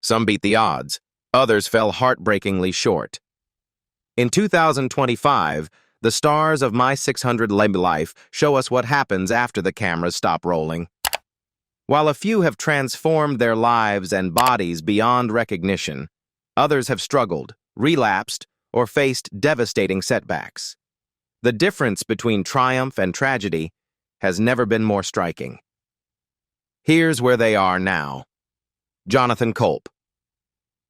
Some beat the odds. Others fell heartbreakingly short. In 2025, the stars of My 600 Life show us what happens after the cameras stop rolling. While a few have transformed their lives and bodies beyond recognition, others have struggled, relapsed, or faced devastating setbacks. The difference between triumph and tragedy has never been more striking. Here's where they are now. Jonathan Culp.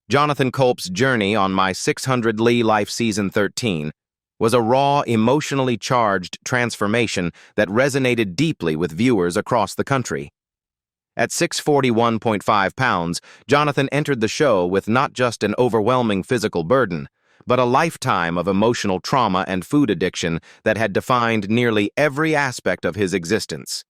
Jonathan Culp's journey on My 600 Life Season 13 was a raw, emotionally charged transformation that resonated deeply with viewers across the country. At 641.5 pounds, Jonathan entered the show with not just an overwhelming physical burden, but a lifetime of emotional trauma and food addiction that had defined nearly every aspect of his existence.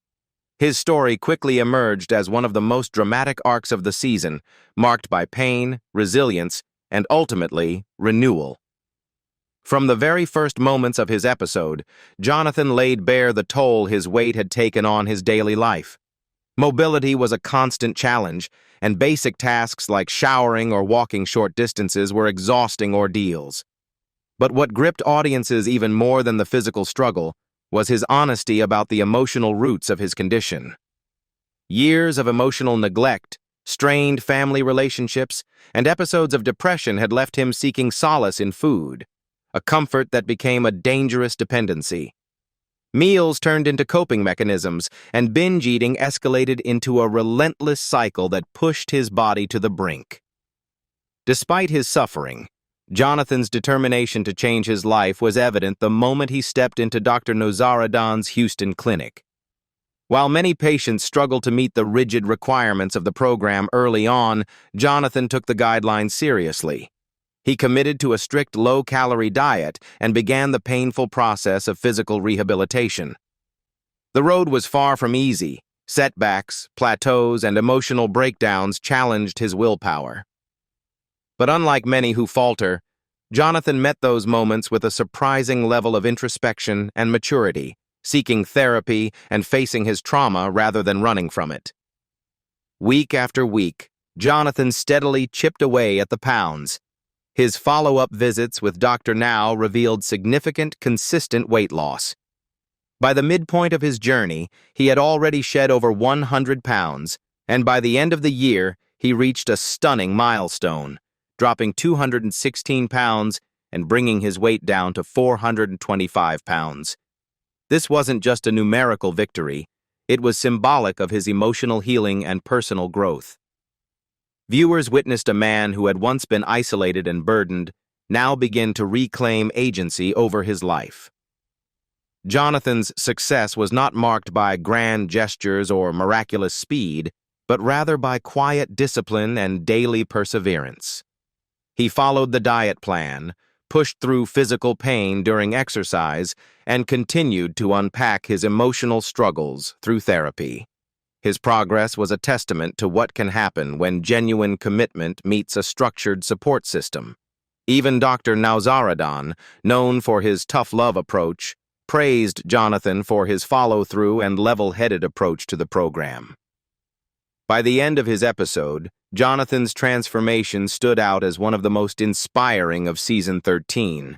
His story quickly emerged as one of the most dramatic arcs of the season, marked by pain, resilience, and ultimately, renewal. From the very first moments of his episode, Jonathan laid bare the toll his weight had taken on his daily life. Mobility was a constant challenge, and basic tasks like showering or walking short distances were exhausting ordeals. But what gripped audiences even more than the physical struggle was his honesty about the emotional roots of his condition. Years of emotional neglect, strained family relationships, and episodes of depression had left him seeking solace in food, a comfort that became a dangerous dependency. Meals turned into coping mechanisms, and binge eating escalated into a relentless cycle that pushed his body to the brink. Despite his suffering, Jonathan's determination to change his life was evident the moment he stepped into Dr. Nozaradan's Houston clinic. While many patients struggled to meet the rigid requirements of the program early on, Jonathan took the guidelines seriously. He committed to a strict low-calorie diet and began the painful process of physical rehabilitation. The road was far from easy. Setbacks, plateaus, and emotional breakdowns challenged his willpower. But unlike many who falter, Jonathan met those moments with a surprising level of introspection and maturity, seeking therapy and facing his trauma rather than running from it. Week after week, Jonathan steadily chipped away at the pounds. His follow-up visits with Dr. Now revealed significant, consistent weight loss. By the midpoint of his journey, he had already shed over 100 pounds, and by the end of the year, he reached a stunning milestone, dropping 216 pounds and bringing his weight down to 425 pounds. This wasn't just a numerical victory, it was symbolic of his emotional healing and personal growth. Viewers witnessed a man who had once been isolated and burdened now begin to reclaim agency over his life. Jonathan's success was not marked by grand gestures or miraculous speed, but rather by quiet discipline and daily perseverance. He followed the diet plan, pushed through physical pain during exercise, and continued to unpack his emotional struggles through therapy. His progress was a testament to what can happen when genuine commitment meets a structured support system. Even Dr. Nozaradan, known for his tough love approach, praised Jonathan for his follow-through and level-headed approach to the program. By the end of his episode, Jonathan's transformation stood out as one of the most inspiring of Season 13.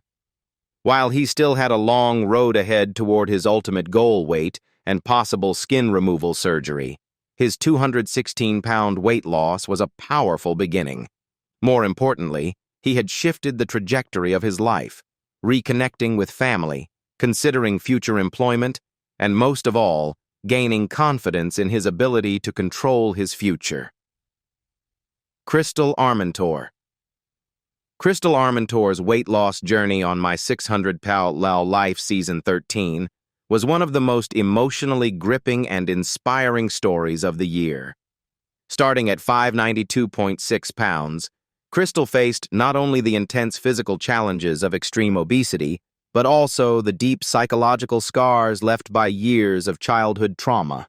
While he still had a long road ahead toward his ultimate goal weight and possible skin removal surgery, his 216-pound weight loss was a powerful beginning. More importantly, he had shifted the trajectory of his life, reconnecting with family, considering future employment, and most of all, gaining confidence in his ability to control his future. Armentor. Crystal Armentor's weight loss journey on My 600 Life Season 13 was one of the most emotionally gripping and inspiring stories of the year. Starting at 592.6 pounds, Crystal faced not only the intense physical challenges of extreme obesity, but also the deep psychological scars left by years of childhood trauma.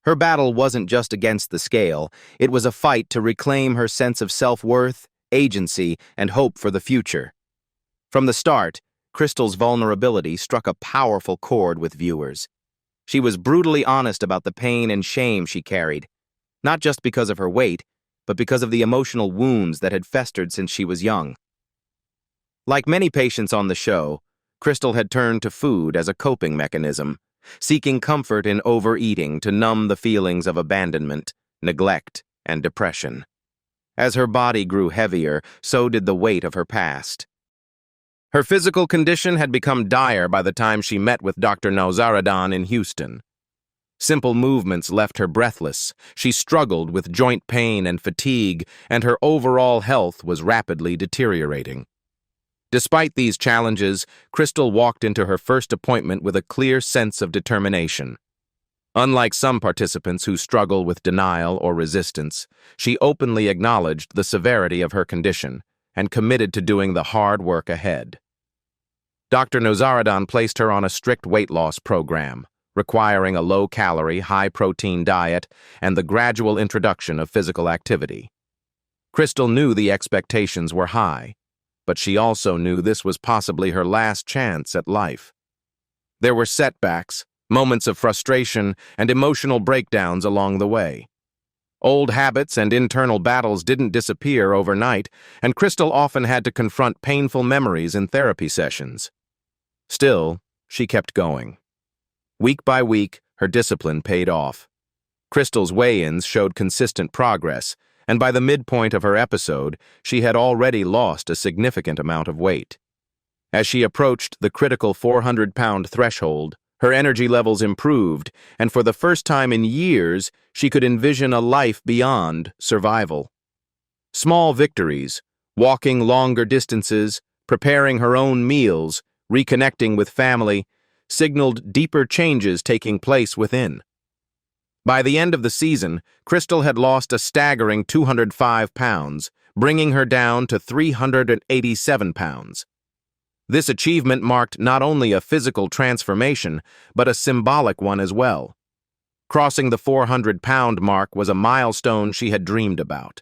Her battle wasn't just against the scale, it was a fight to reclaim her sense of self-worth, agency, and hope for the future. From the start, Crystal's vulnerability struck a powerful chord with viewers. She was brutally honest about the pain and shame she carried, not just because of her weight, but because of the emotional wounds that had festered since she was young. Like many patients on the show, Crystal had turned to food as a coping mechanism, seeking comfort in overeating to numb the feelings of abandonment, neglect, and depression. As her body grew heavier, so did the weight of her past. Her physical condition had become dire by the time she met with Dr. Nawzaradan in Houston. Simple movements left her breathless. She struggled with joint pain and fatigue, and her overall health was rapidly deteriorating. Despite these challenges, Crystal walked into her first appointment with a clear sense of determination. Unlike some participants who struggle with denial or resistance, she openly acknowledged the severity of her condition and committed to doing the hard work ahead. Dr. Nawzaradan placed her on a strict weight loss program, requiring a low-calorie, high-protein diet and the gradual introduction of physical activity. Crystal knew the expectations were high, but she also knew this was possibly her last chance at life. There were setbacks, moments of frustration, and emotional breakdowns along the way. Old habits and internal battles didn't disappear overnight, and Crystal often had to confront painful memories in therapy sessions. Still, she kept going. Week by week, her discipline paid off. Crystal's weigh-ins showed consistent progress, and by the midpoint of her episode, she had already lost a significant amount of weight. As she approached the critical 400-pound threshold, her energy levels improved, and for the first time in years, she could envision a life beyond survival. Small victories, walking longer distances, preparing her own meals, reconnecting with family, signaled deeper changes taking place within. By the end of the season, Crystal had lost a staggering 205 pounds, bringing her down to 387 pounds. This achievement marked not only a physical transformation, but a symbolic one as well. Crossing the 400-pound mark was a milestone she had dreamed about.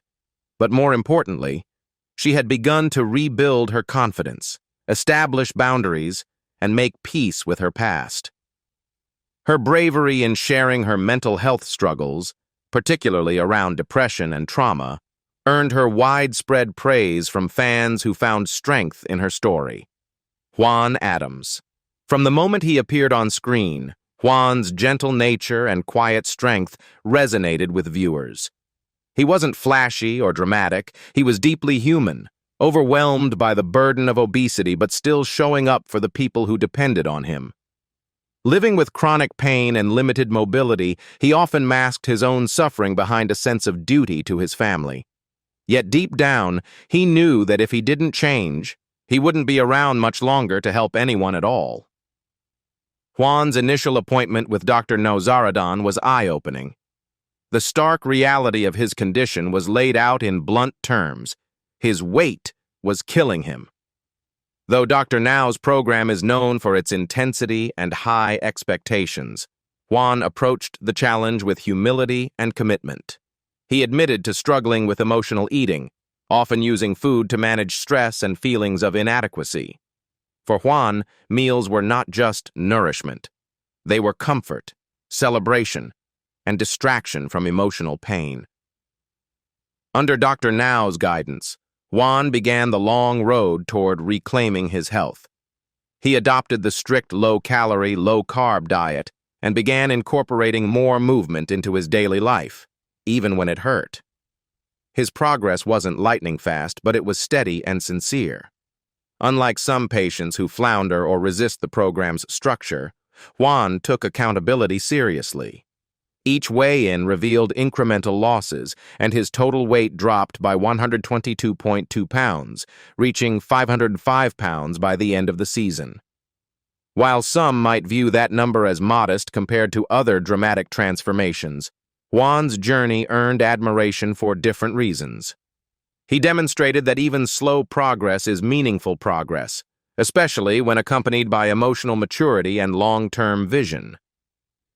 But more importantly, she had begun to rebuild her confidence, establish boundaries, and make peace with her past. Her bravery in sharing her mental health struggles, particularly around depression and trauma, earned her widespread praise from fans who found strength in her story. Juan Adams. From the moment he appeared on screen, Juan's gentle nature and quiet strength resonated with viewers. He wasn't flashy or dramatic, he was deeply human, overwhelmed by the burden of obesity but still showing up for the people who depended on him. Living with chronic pain and limited mobility, he often masked his own suffering behind a sense of duty to his family. Yet deep down, he knew that if he didn't change, he wouldn't be around much longer to help anyone at all. Juan's initial appointment with Dr. Nawzaradan was eye-opening. The stark reality of his condition was laid out in blunt terms. His weight was killing him. Though Dr. Now's program is known for its intensity and high expectations, Juan approached the challenge with humility and commitment. He admitted to struggling with emotional eating, often using food to manage stress and feelings of inadequacy. For Juan, meals were not just nourishment. They were comfort, celebration, and distraction from emotional pain. Under Dr. Now's guidance, Juan began the long road toward reclaiming his health. He adopted the strict low-calorie, low-carb diet and began incorporating more movement into his daily life, even when it hurt. His progress wasn't lightning fast, but it was steady and sincere. Unlike some patients who flounder or resist the program's structure, Juan took accountability seriously. Each weigh-in revealed incremental losses, and his total weight dropped by 122.2 pounds, reaching 505 pounds by the end of the season. While some might view that number as modest compared to other dramatic transformations, Juan's journey earned admiration for different reasons. He demonstrated that even slow progress is meaningful progress, especially when accompanied by emotional maturity and long-term vision.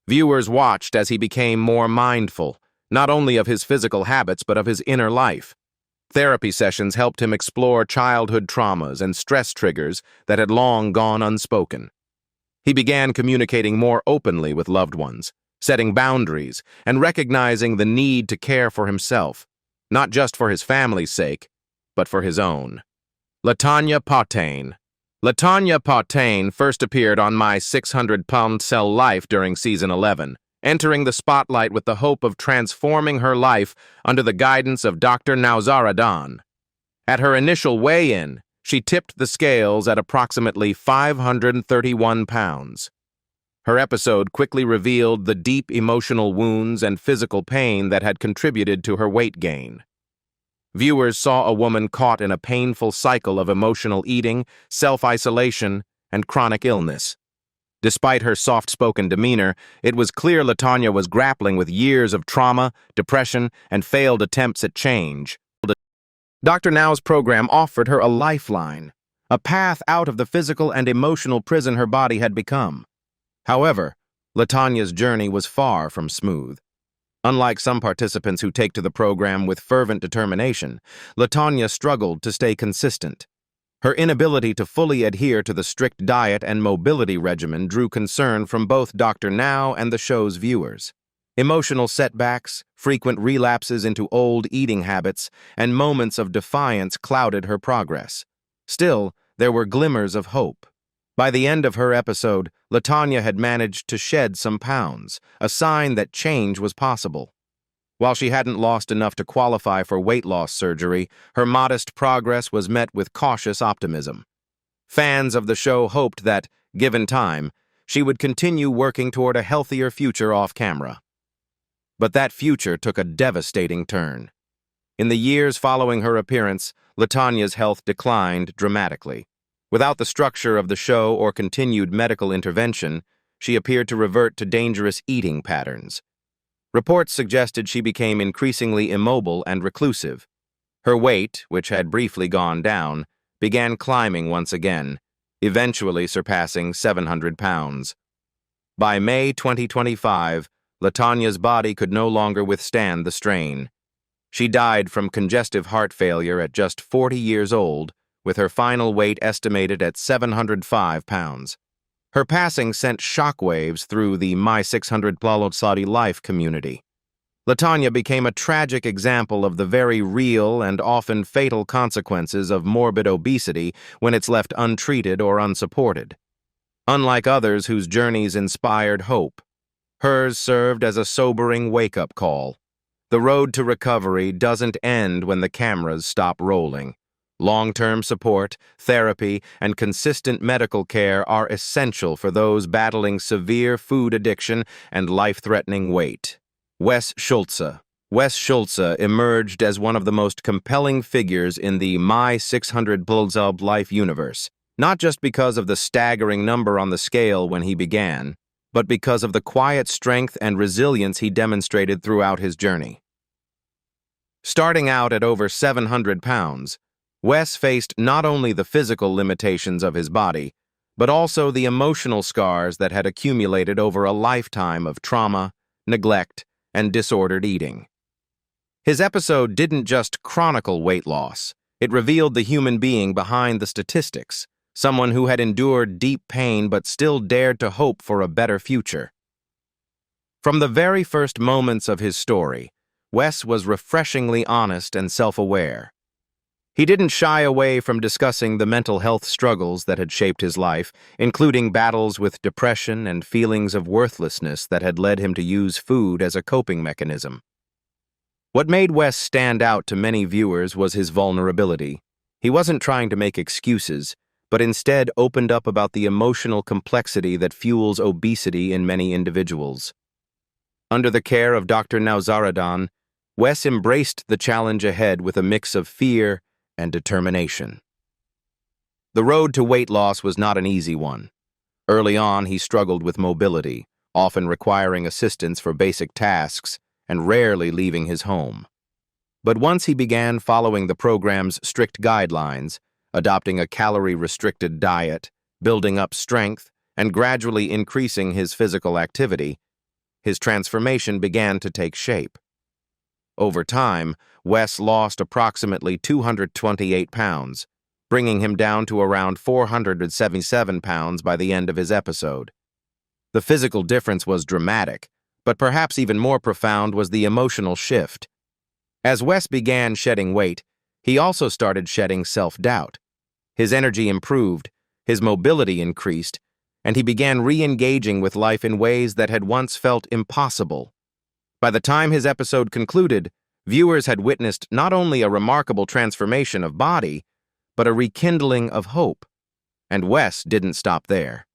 Viewers watched as he became more mindful, not only of his physical habits but of his inner life. Therapy sessions helped him explore childhood traumas and stress triggers that had long gone unspoken. He began communicating more openly with loved ones, setting boundaries, and recognizing the need to care for himself. not just for his family's sake, but for his own. Latana Potain. Latana Potain first appeared on My 600-Pound Cell Life during Season 11, entering the spotlight with the hope of transforming her life under the guidance of Dr. Nawzaradan. At her initial weigh-in, she tipped the scales at approximately 531 pounds. Her episode quickly revealed the deep emotional wounds and physical pain that had contributed to her weight gain. Viewers saw a woman caught in a painful cycle of emotional eating, self-isolation, and chronic illness. Despite her soft-spoken demeanor, it was clear Latana was grappling with years of trauma, depression, and failed attempts at change. Dr. Now's program offered her a lifeline, a path out of the physical and emotional prison her body had become. However, Latana's journey was far from smooth. Unlike some participants who take to the program with fervent determination, Latana struggled to stay consistent. Her inability to fully adhere to the strict diet and mobility regimen drew concern from both Dr. Now and the show's viewers. Emotional setbacks, frequent relapses into old eating habits, and moments of defiance clouded her progress. Still, there were glimmers of hope. By the end of her episode, Latana had managed to shed some pounds, a sign that change was possible. While she hadn't lost enough to qualify for weight loss surgery, her modest progress was met with cautious optimism. Fans of the show hoped that, given time, she would continue working toward a healthier future off-camera. But that future took a devastating turn. In the years following her appearance, Latana's health declined dramatically. Without the structure of the show or continued medical intervention, she appeared to revert to dangerous eating patterns. Reports suggested she became increasingly immobile and reclusive. Her weight, which had briefly gone down, began climbing once again, eventually surpassing 700 pounds. By May 2025, Latana's body could no longer withstand the strain. She died from congestive heart failure at just 40 years old, with her final weight estimated at 705 pounds. Her passing sent shockwaves through the My 600-Pound Cell Life community. Latana became a tragic example of the very real and often fatal consequences of morbid obesity when it's left untreated or unsupported. Unlike others whose journeys inspired hope, hers served as a sobering wake-up call. The road to recovery doesn't end when the cameras stop rolling. Long-term support, therapy, and consistent medical care are essential for those battling severe food addiction and life-threatening weight. Wes Schultz. Wes Schultz emerged as one of the most compelling figures in the My 600-Pound Life universe, not just because of the staggering number on the scale when he began, but because of the quiet strength and resilience he demonstrated throughout his journey. Starting out at over 700 pounds, Wes faced not only the physical limitations of his body, but also the emotional scars that had accumulated over a lifetime of trauma, neglect, and disordered eating. His episode didn't just chronicle weight loss, it revealed the human being behind the statistics, someone who had endured deep pain but still dared to hope for a better future. From the very first moments of his story, Wes was refreshingly honest and self-aware. He didn't shy away from discussing the mental health struggles that had shaped his life, including battles with depression and feelings of worthlessness that had led him to use food as a coping mechanism. What made Wes stand out to many viewers was his vulnerability. He wasn't trying to make excuses, but instead opened up about the emotional complexity that fuels obesity in many individuals. Under the care of Dr. Nawzaradan, Wes embraced the challenge ahead with a mix of fear and determination. The road to weight loss was not an easy one. Early on, he struggled with mobility, often requiring assistance for basic tasks and rarely leaving his home. But once he began following the program's strict guidelines, adopting a calorie-restricted diet, building up strength, and gradually increasing his physical activity, his transformation began to take shape. Over time, Wes lost approximately 228 pounds, bringing him down to around 477 pounds by the end of his episode. The physical difference was dramatic, but perhaps even more profound was the emotional shift. As Wes began shedding weight, he also started shedding self-doubt. His energy improved, his mobility increased, and he began re-engaging with life in ways that had once felt impossible. By the time his episode concluded, viewers had witnessed not only a remarkable transformation of body, but a rekindling of hope. And Wes didn't stop there.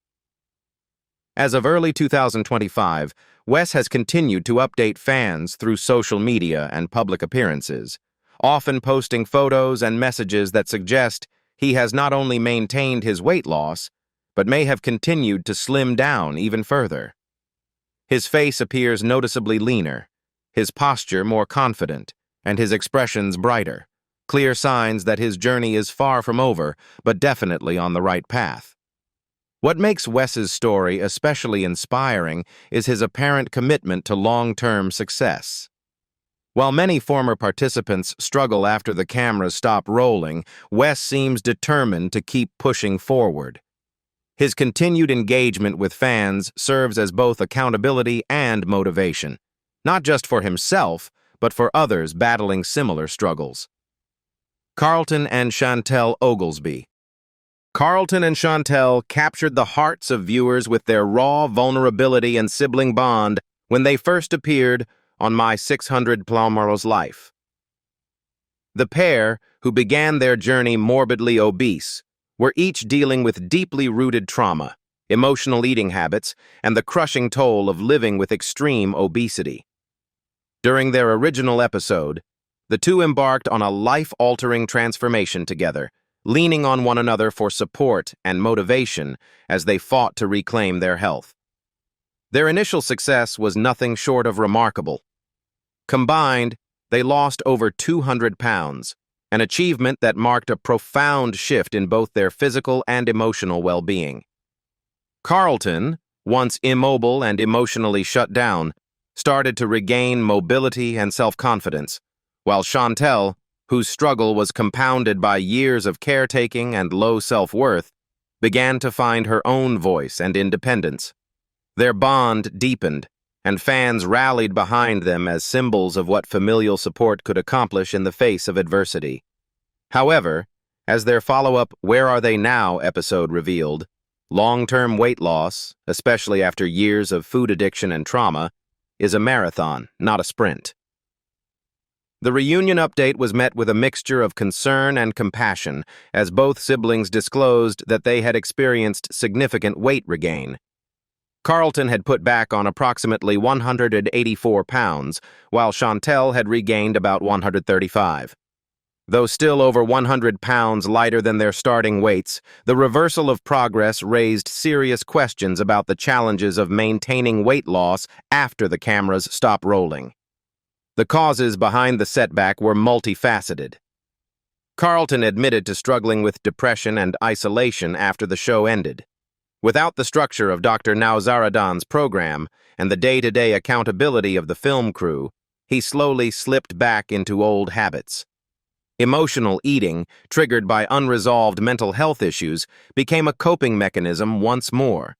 As of early 2025, Wes has continued to update fans through social media and public appearances, often posting photos and messages that suggest he has not only maintained his weight loss, but may have continued to slim down even further. His face appears noticeably leaner, his posture more confident, and his expressions brighter, clear signs that his journey is far from over, but definitely on the right path. What makes Wes's story especially inspiring is his apparent commitment to long-term success. While many former participants struggle after the cameras stop rolling, Wes seems determined to keep pushing forward. His continued engagement with fans serves as both accountability and motivation, not just for himself, but for others battling similar struggles. Carlton and Shantel Oglesby. Carlton and Shantel captured the hearts of viewers with their raw vulnerability and sibling bond when they first appeared on My 600 Plaumero's Life. The pair, who began their journey morbidly obese, were each dealing with deeply rooted trauma, emotional eating habits, and the crushing toll of living with extreme obesity. During their original episode, the two embarked on a life-altering transformation together, leaning on one another for support and motivation as they fought to reclaim their health. Their initial success was nothing short of remarkable. Combined, they lost over 200 pounds, an achievement that marked a profound shift in both their physical and emotional well-being. Carlton, once immobile and emotionally shut down, started to regain mobility and self-confidence, while Shantel, whose struggle was compounded by years of caretaking and low self-worth, began to find her own voice and independence. Their bond deepened, and fans rallied behind them as symbols of what familial support could accomplish in the face of adversity. However, as their follow-up Where Are They Now episode revealed, long-term weight loss, especially after years of food addiction and trauma, is a marathon, not a sprint. The reunion update was met with a mixture of concern and compassion as both siblings disclosed that they had experienced significant weight regain. Carlton had put back on approximately 184 pounds, while Shantel had regained about 135. Though still over 100 pounds lighter than their starting weights, the reversal of progress raised serious questions about the challenges of maintaining weight loss after the cameras stop rolling. The causes behind the setback were multifaceted. Carlton admitted to struggling with depression and isolation after the show ended. Without the structure of Dr. Nauzaradan's program and the day-to-day accountability of the film crew, he slowly slipped back into old habits. Emotional eating, triggered by unresolved mental health issues, became a coping mechanism once more.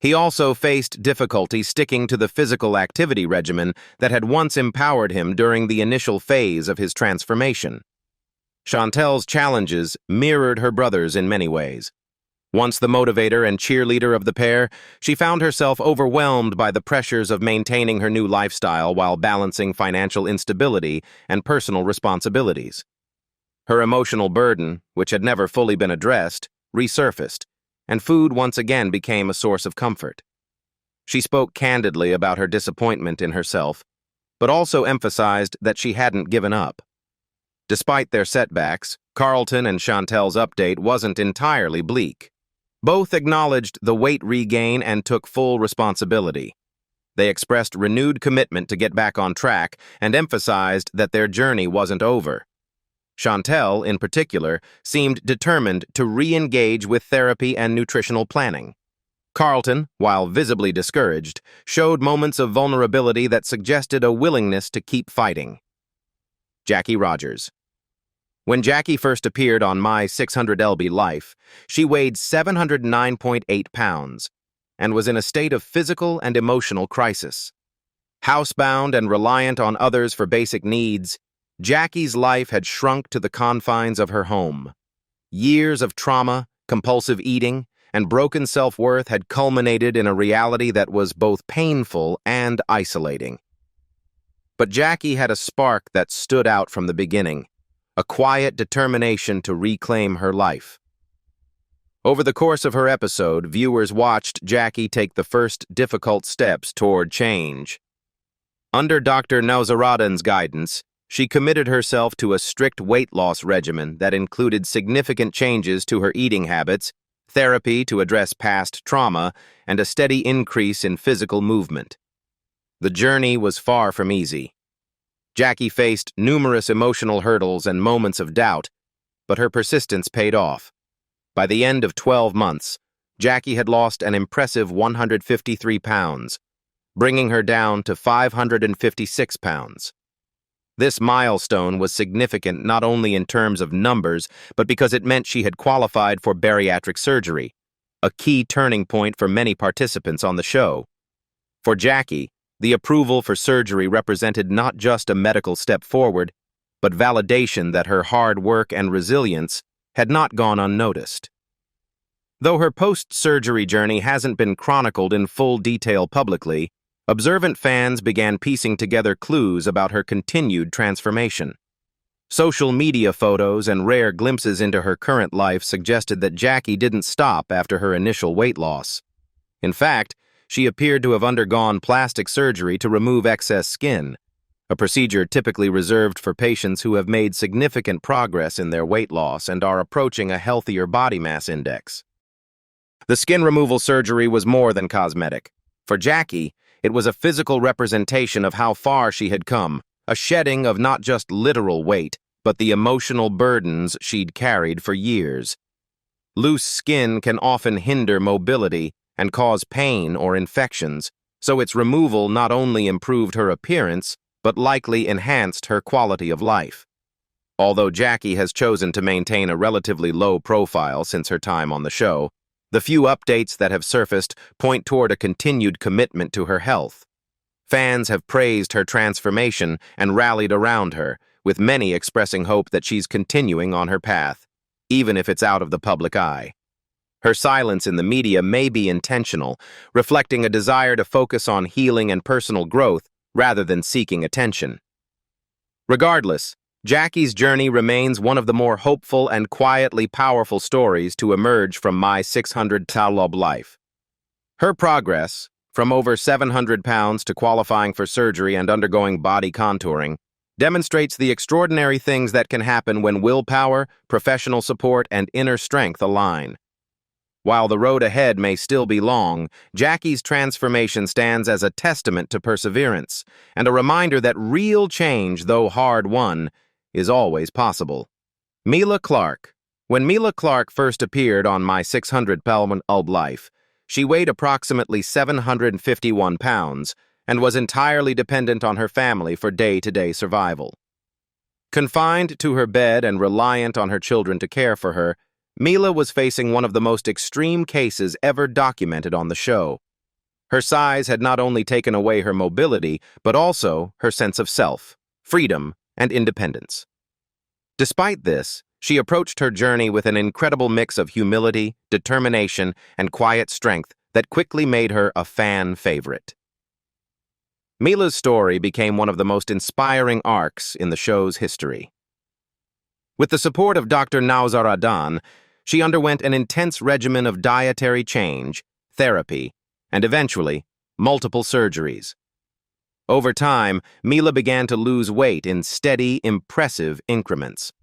He also faced difficulty sticking to the physical activity regimen that had once empowered him during the initial phase of his transformation. Shantel's challenges mirrored her brother's in many ways. Once the motivator and cheerleader of the pair, she found herself overwhelmed by the pressures of maintaining her new lifestyle while balancing financial instability and personal responsibilities. Her emotional burden, which had never fully been addressed, resurfaced, and food once again became a source of comfort. She spoke candidly about her disappointment in herself, but also emphasized that she hadn't given up. Despite their setbacks, Carlton and Shantel's update wasn't entirely bleak. Both acknowledged the weight regain and took full responsibility. They expressed renewed commitment to get back on track and emphasized that their journey wasn't over. Shantel, in particular, seemed determined to re-engage with therapy and nutritional planning. Carlton, while visibly discouraged, showed moments of vulnerability that suggested a willingness to keep fighting. Jackie Rogers. When Jackie first appeared on My 600 lb Life, she weighed 709.8 pounds and was in a state of physical and emotional crisis. Housebound and reliant on others for basic needs, Jackie's life had shrunk to the confines of her home. Years of trauma, compulsive eating, and broken self-worth had culminated in a reality that was both painful and isolating. But Jackie had a spark that stood out from the beginning, a quiet determination to reclaim her life. Over the course of her episode, viewers watched Jackie take the first difficult steps toward change. Under Dr. Nauseradan's guidance, she committed herself to a strict weight loss regimen that included significant changes to her eating habits, therapy to address past trauma, and a steady increase in physical movement. The journey was far from easy. Jackie faced numerous emotional hurdles and moments of doubt, but her persistence paid off. By the end of 12 months, Jackie had lost an impressive 153 pounds, bringing her down to 556 pounds. This milestone was significant not only in terms of numbers, but because it meant she had qualified for bariatric surgery, a key turning point for many participants on the show. For Jackie, the approval for surgery represented not just a medical step forward, but validation that her hard work and resilience had not gone unnoticed. Though her post-surgery journey hasn't been chronicled in full detail publicly, observant fans began piecing together clues about her continued transformation. Social media photos and rare glimpses into her current life suggested that Jackie didn't stop after her initial weight loss. In fact, she appeared to have undergone plastic surgery to remove excess skin, a procedure typically reserved for patients who have made significant progress in their weight loss and are approaching a healthier body mass index. The skin removal surgery was more than cosmetic. For Jackie, it was a physical representation of how far she had come, a shedding of not just literal weight, but the emotional burdens she'd carried for years. Loose skin can often hinder mobility and cause pain or infections, so its removal not only improved her appearance, but likely enhanced her quality of life. Although Jackie has chosen to maintain a relatively low profile since her time on the show, the few updates that have surfaced point toward a continued commitment to her health. Fans have praised her transformation and rallied around her, with many expressing hope that she's continuing on her path, even if it's out of the public eye. Her silence in the media may be intentional, reflecting a desire to focus on healing and personal growth rather than seeking attention. Regardless, Jackie's journey remains one of the more hopeful and quietly powerful stories to emerge from My 600 Pound Life. Her progress, from over 700 pounds to qualifying for surgery and undergoing body contouring, demonstrates the extraordinary things that can happen when willpower, professional support, and inner strength align. While the road ahead may still be long, Jackie's transformation stands as a testament to perseverance and a reminder that real change, though hard-won, is always possible. Mila Clark. When Mila Clark first appeared on My 600 Pound Life, she weighed approximately 751 pounds and was entirely dependent on her family for day-to-day survival. Confined to her bed and reliant on her children to care for her, Mila was facing one of the most extreme cases ever documented on the show. Her size had not only taken away her mobility, but also her sense of self, freedom, and independence. Despite this, she approached her journey with an incredible mix of humility, determination, and quiet strength that quickly made her a fan favorite. Mila's story became one of the most inspiring arcs in the show's history. With the support of Dr. Nauseradan, she underwent an intense regimen of dietary change, therapy, and eventually, multiple surgeries. Over time, Mila began to lose weight in steady, impressive increments.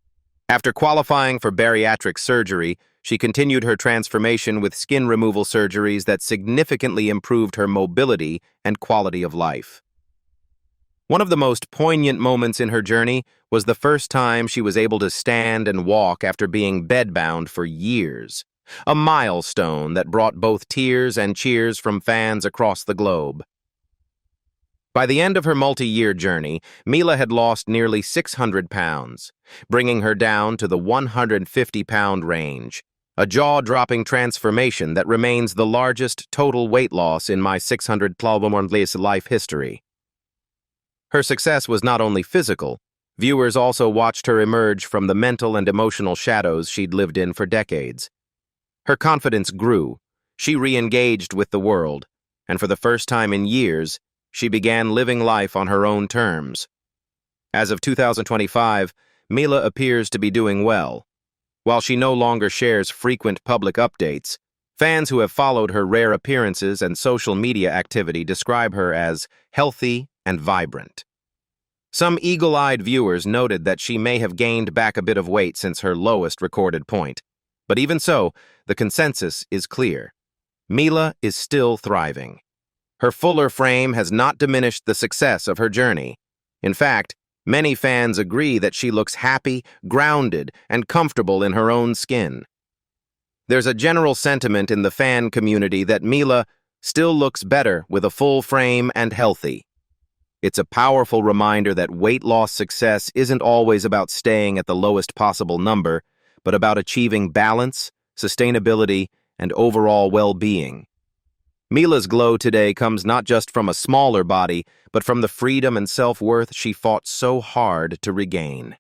After qualifying for bariatric surgery, she continued her transformation with skin removal surgeries that significantly improved her mobility and quality of life. One of the most poignant moments in her journey was the first time she was able to stand and walk after being bedbound for years, a milestone that brought both tears and cheers from fans across the globe. By the end of her multi-year journey, Mila had lost nearly 600 pounds, bringing her down to the 150-pound range, a jaw-dropping transformation that remains the largest total weight loss in My 600 Pound Life history. Her success was not only physical, Viewers also watched her emerge from the mental and emotional shadows she'd lived in for decades. Her confidence grew. She re-engaged with the world, and for the first time in years, she began living life on her own terms. As of 2025, Mila appears to be doing well. While she no longer shares frequent public updates, fans who have followed her rare appearances and social media activity describe her as healthy and vibrant. Some eagle-eyed viewers noted that she may have gained back a bit of weight since her lowest recorded point. But even so, the consensus is clear. Mila is still thriving. Her fuller frame has not diminished the success of her journey. In fact, many fans agree that she looks happy, grounded, and comfortable in her own skin. There's a general sentiment in the fan community that Mila still looks better with a full frame and healthy. It's a powerful reminder that weight loss success isn't always about staying at the lowest possible number, but about achieving balance, sustainability, and overall well-being. Mila's glow today comes not just from a smaller body, but from the freedom and self-worth she fought so hard to regain.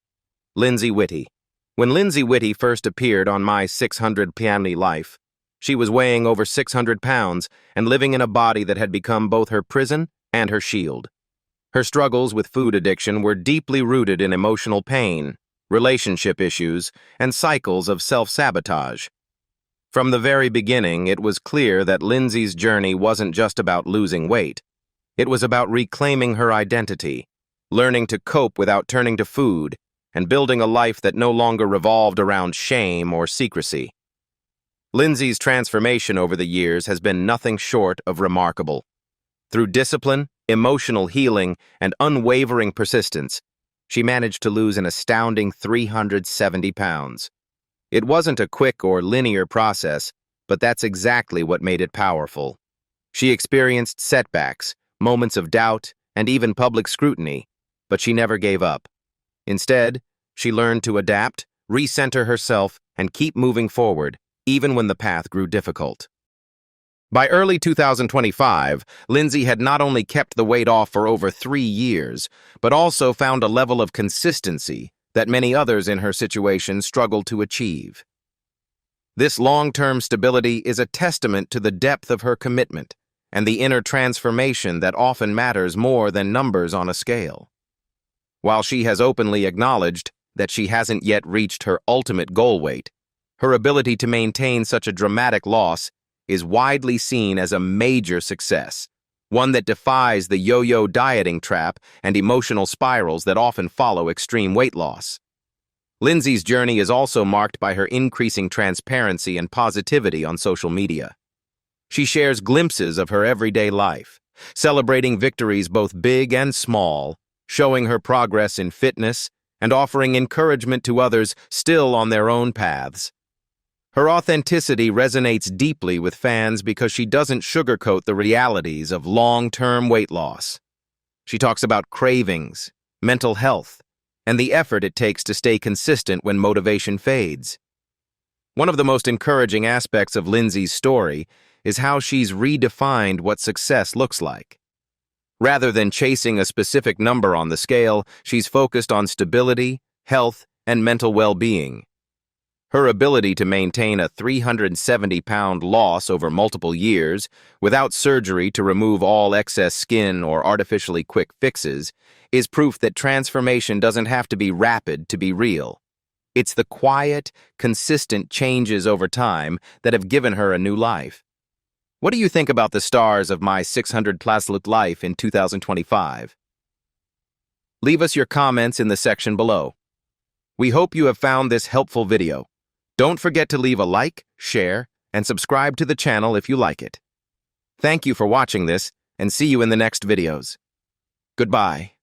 Lindsay Witty. When Lindsay Witty first appeared on My 600 Family Life, she was weighing over 600 pounds and living in a body that had become both her prison and her shield. Her struggles with food addiction were deeply rooted in emotional pain, relationship issues, and cycles of self-sabotage. From the very beginning, it was clear that Lindsay's journey wasn't just about losing weight. It was about reclaiming her identity, learning to cope without turning to food, and building a life that no longer revolved around shame or secrecy. Lindsay's transformation over the years has been nothing short of remarkable. Through discipline, emotional healing, and unwavering persistence, she managed to lose an astounding 370 pounds. It wasn't a quick or linear process, but that's exactly what made it powerful. She experienced setbacks, moments of doubt, and even public scrutiny, but she never gave up. Instead, she learned to adapt, recenter herself, and keep moving forward, even when the path grew difficult. By early 2025, Lindsay had not only kept the weight off for over 3 years, but also found a level of consistency that many others in her situation struggled to achieve. This long-term stability is a testament to the depth of her commitment and the inner transformation that often matters more than numbers on a scale. While she has openly acknowledged that she hasn't yet reached her ultimate goal weight, her ability to maintain such a dramatic loss is widely seen as a major success, one that defies the yo-yo dieting trap and emotional spirals that often follow extreme weight loss. Lindsay's journey is also marked by her increasing transparency and positivity on social media. She shares glimpses of her everyday life, celebrating victories both big and small, showing her progress in fitness, and offering encouragement to others still on their own paths. Her authenticity resonates deeply with fans because she doesn't sugarcoat the realities of long-term weight loss. She talks about cravings, mental health, and the effort it takes to stay consistent when motivation fades. One of the most encouraging aspects of Lindsay's story is how she's redefined what success looks like. Rather than chasing a specific number on the scale, she's focused on stability, health, and mental well-being. Her ability to maintain a 370-pound loss over multiple years, without surgery to remove all excess skin or artificially quick fixes, is proof that transformation doesn't have to be rapid to be real. It's the quiet, consistent changes over time that have given her a new life. What do you think about the stars of My 600 Family Life in 2025? Leave us your comments in the section below. We hope you have found this helpful video. Don't forget to leave a like, share, and subscribe to the channel if you like it. Thank you for watching this, and see you in the next videos. Goodbye.